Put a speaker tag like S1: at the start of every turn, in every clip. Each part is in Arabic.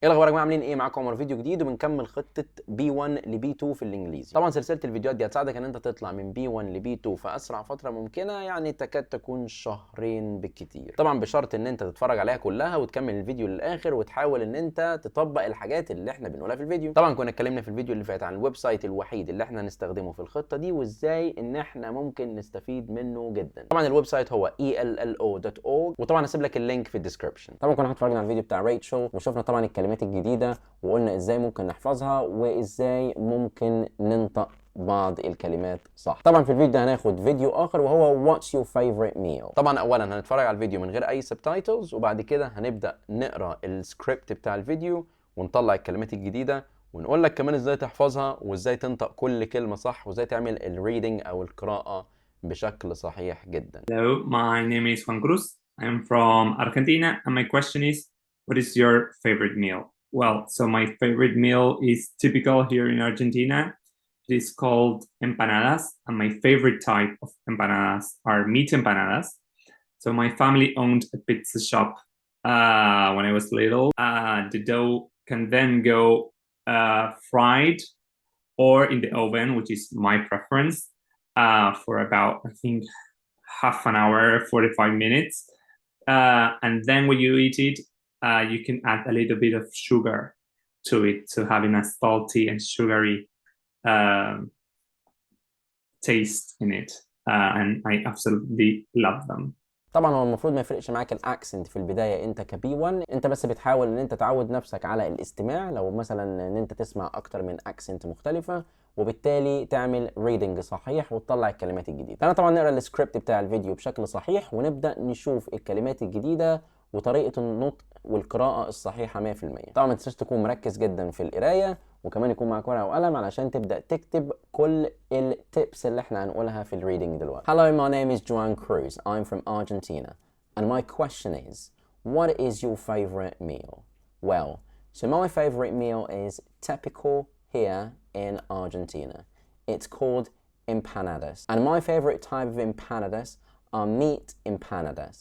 S1: ايه الاخبار يا جماعه؟ عاملين ايه؟ معاكم عمر، فيديو جديد وبنكمل خطه B1 ل B2 في الانجليزي. طبعا سلسله الفيديوهات دي هتساعدك ان انت تطلع من B1 ل B2 في اسرع فتره ممكنه، يعني تكاد تكون شهرين بالكتير. طبعا بشرط ان انت تتفرج عليها كلها وتكمل الفيديو للاخر وتحاول ان انت تطبق الحاجات اللي احنا بنقولها في الفيديو. طبعا كنا اتكلمنا في الفيديو اللي فات عن الويب سايت الوحيد اللي احنا هنستخدمه في الخطه دي وازاي ان احنا ممكن نستفيد منه جدا. طبعا الويب سايت هو ello.org، وطبعا هسيب لك اللينك في الديسكربشن. طبعا كنا اتفرجنا على الفيديو بتاع ريتشل وشفنا طبعا الكلمات الجديده وقلنا ازاي ممكن نحفظها وازاي ممكن ننطق بعض الكلمات صح. طبعا في الفيديو ده هناخد فيديو اخر وهو What's your favorite meal. طبعا اولا هنتفرج على الفيديو من غير اي سبتايتلز، وبعد كده هنبدا نقرا السكريبت بتاع الفيديو ونطلع الكلمات الجديده ونقول لك كمان ازاي تحفظها وازاي تنطق كل كلمه صح وازاي تعمل الريدنج او القراءه بشكل صحيح جدا.
S2: Hello, my name is Juan Cruz. I'm from Argentina, and my question is, what is your favorite meal? Well, so my favorite meal is typical here in Argentina. It is called empanadas, and my favorite type of empanadas are meat empanadas. So my family owned a pizza shop when I was little. The dough can then go fried or in the oven, which is my preference, for about, I think, half an hour, 45 minutes. And then when you eat it, you can add a little bit of sugar to it, so having a salty and sugary taste in it. And I absolutely love them.
S1: طبعا هو المفروض ما يفرقش معاك الاكسنت في البدايه انت كبي 1، انت بس بتحاول ان انت تعود نفسك على الاستماع، لو مثلا ان انت تسمع اكتر من اكسنت مختلفه وبالتالي تعمل ريدنج صحيح وتطلع الكلمات الجديده. انا طبعا نقرا السكريبت بتاع الفيديو بشكل صحيح ونبدا نشوف الكلمات الجديده وطريقه النطق والقراءه الصحيحه 100%. طبعا ما تنساش تكون مركز جدا في القرايه وكمان يكون معاك ورقه وقلم علشان تبدا تكتب كل التيبس اللي احنا هنقولها في الريدنج دلوقتي. Hello, my name is Juan Cruz. I'm from Argentina. And my question is, what is your favorite meal? Well, so my favorite meal is typical here in Argentina. It's called empanadas. And my favorite type of empanadas are meat empanadas.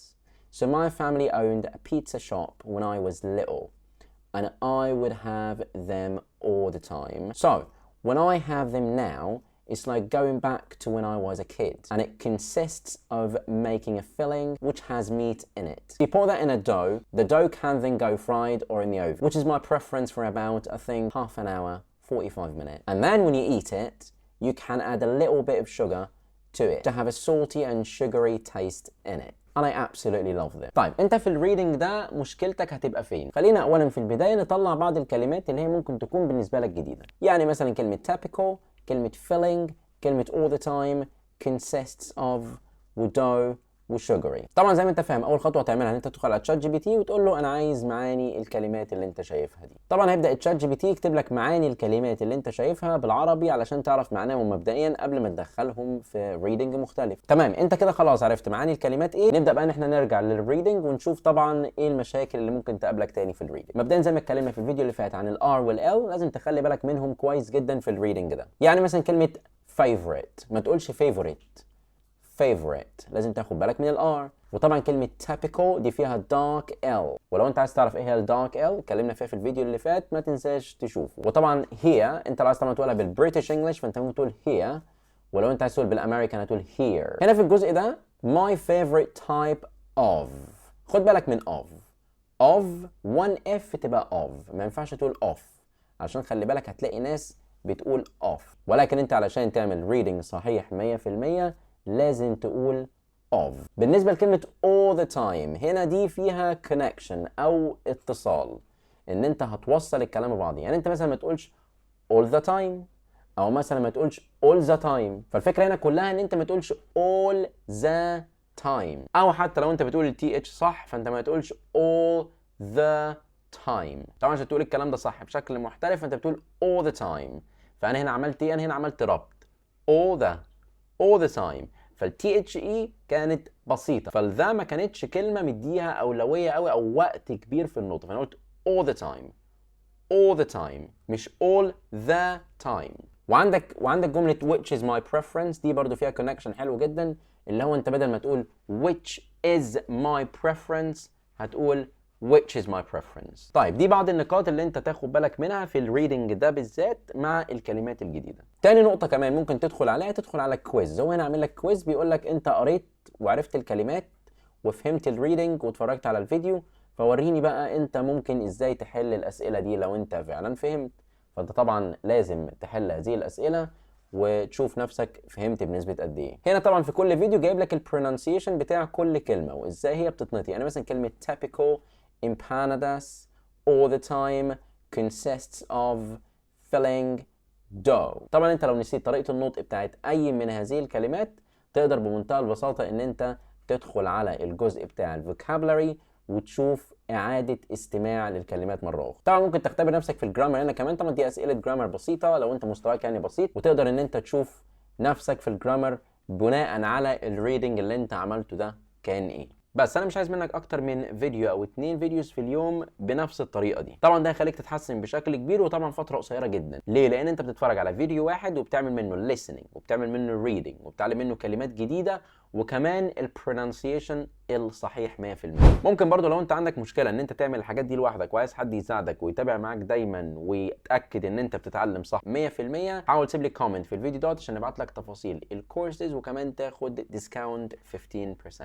S1: So my family owned a pizza shop when I was little, and I would have them all the time. So when I have them now, it's like going back to when I was a kid, and it consists of making a filling which has meat in it. You pour that in a dough. The dough can then go fried or in the oven, which is my preference, for about, I think, half an hour, 45 minutes. And then when you eat it, you can add a little bit of sugar to it to have a salty and sugary taste in it. And I absolutely love this. طيب انت في الريدنج ده مشكلتك هتبقى فين؟ خلينا اولا في البدايه نطلع بعض الكلمات اللي هي ممكن تكون بالنسبه لك جديده، يعني مثلا كلمه typical، كلمه filling، كلمه all the time، consists of، ودو، وشجري. طبعا زي ما انت فاهم اول خطوه تعملها ان انت تدخل على تشات جي بي تي وتقول له انا عايز معاني الكلمات اللي انت شايفها دي. طبعا هيبدا تشات جي بي تي يكتب لك معاني الكلمات اللي انت شايفها بالعربي علشان تعرف معناهم مبدئيا قبل ما تدخلهم في ريدنج مختلف. تمام، انت كده خلاص عرفت معاني الكلمات ايه. نبدا بقى ان احنا نرجع للريدنج ونشوف طبعا ايه المشاكل اللي ممكن تقابلك تاني في الريدنج. مبدئيا زي ما اتكلمنا في الفيديو اللي فات عن الار والال، لازم تخلي بالك منهم كويس جدا في الريدنج ده. يعني مثلا كلمه favorite ما تقولش favorite، favorite لازم تاخد بالك من الار. وطبعا كلمة typical دي فيها dark L، ولو انت عايز تعرف ايه هي الدارك L اتكلمنا فيها في الفيديو اللي فات، ما تنساش تشوفه. وطبعا here انت لو عايز طبعا تقولها بالبريتش انجلش فانت ممكن تقول here، ولو انت عايز تقول بالامريكان هتقول here. هنا في الجزء ده my favorite type of، خد بالك من of 1F تبقى of، ما ينفعش تقول off، عشان خلي بالك هتلاقي ناس بتقول off، ولكن انت علشان تعمل reading صحيح 100% لازم تقول of. بالنسبة لكلمة all the time، هنا دي فيها connection أو اتصال، إن أنت هتوصل الكلام ببعضه. يعني أنت مثلا ما تقولش all the time، أو مثلا ما تقولش all the time. فالفكرة هنا كلها إن أنت ما تقولش all the time، أو حتى لو أنت بتقول ال TH صح فأنت ما تقولش all the time. طبعا عشان تقول الكلام ده صح بشكل محترف أنت بتقول all the time. فأنا هنا عملت إيه؟ أنا هنا عملت ربط all the time. فالتي اتش اي كانت بسيطه، فالذا ما كانتش كلمه مديها اولويه قوي او وقت كبير في النطق، فانا قلت all the time مش all the time. وعندك جمله which is my preference، دي برضو فيها connection حلو جدا، اللي هو انت بدل ما تقول which is my preference هتقول which is my preference. طيب دي بعض النقاط اللي انت تاخد بالك منها في الريدنج ده بالذات مع الكلمات الجديدة. تاني نقطة كمان ممكن تدخل عليها، تدخل على كويز. هو هنا عامل لك كويز بيقول لك انت قريت وعرفت الكلمات وفهمت الريدنج واتفرجت على الفيديو، فوريني بقى انت ممكن ازاي تحل الاسئلة دي لو انت فعلا فهمت. فانت طبعا لازم تحل هذه الاسئلة وتشوف نفسك فهمت بنسبة قد ايه. هنا طبعا في كل فيديو جايب لك البرونانسيشن بتاع كل كلمة وازاي هي بتتنطق. يعني مثلا كلمة typical empanadas all the time consists of filling dough. طبعا انت لو نسيت طريقة النطق بتاعت اي من هذه الكلمات تقدر بمنتهى البساطة ان انت تدخل على الجزء بتاع الفوكابلري وتشوف إعادة استماع للكلمات مرة أخرى. طبعا ممكن تختبر نفسك في الجرامر هنا كمان، طبعا دي أسئلة جرامر بسيطة لو أنت مستواك يعني بسيط، وتقدر إن أنت تشوف نفسك في الجرامر بناء على الريدنج اللي أنت عملته ده كان إيه. بس انا مش عايز منك اكتر من فيديو او 2 فيديوز في اليوم بنفس الطريقه دي. طبعا ده هيخليك تتحسن بشكل كبير، وطبعا فتره قصيره جدا. ليه؟ لان انت بتتفرج على فيديو واحد وبتعمل منه listening وبتعمل منه reading وبتعلم منه كلمات جديده وكمان البرونانسيشن الصحيح 100%. ممكن برضو لو انت عندك مشكله ان انت تعمل الحاجات دي لوحدك وعايز حد يساعدك ويتابع معاك دايما ويتاكد ان انت بتتعلم صح 100%، حاول تسيب لي كومنت في الفيديو دوت عشان نبعت لك تفاصيل الكورسز وكمان تاخد ديسكاونت 15%.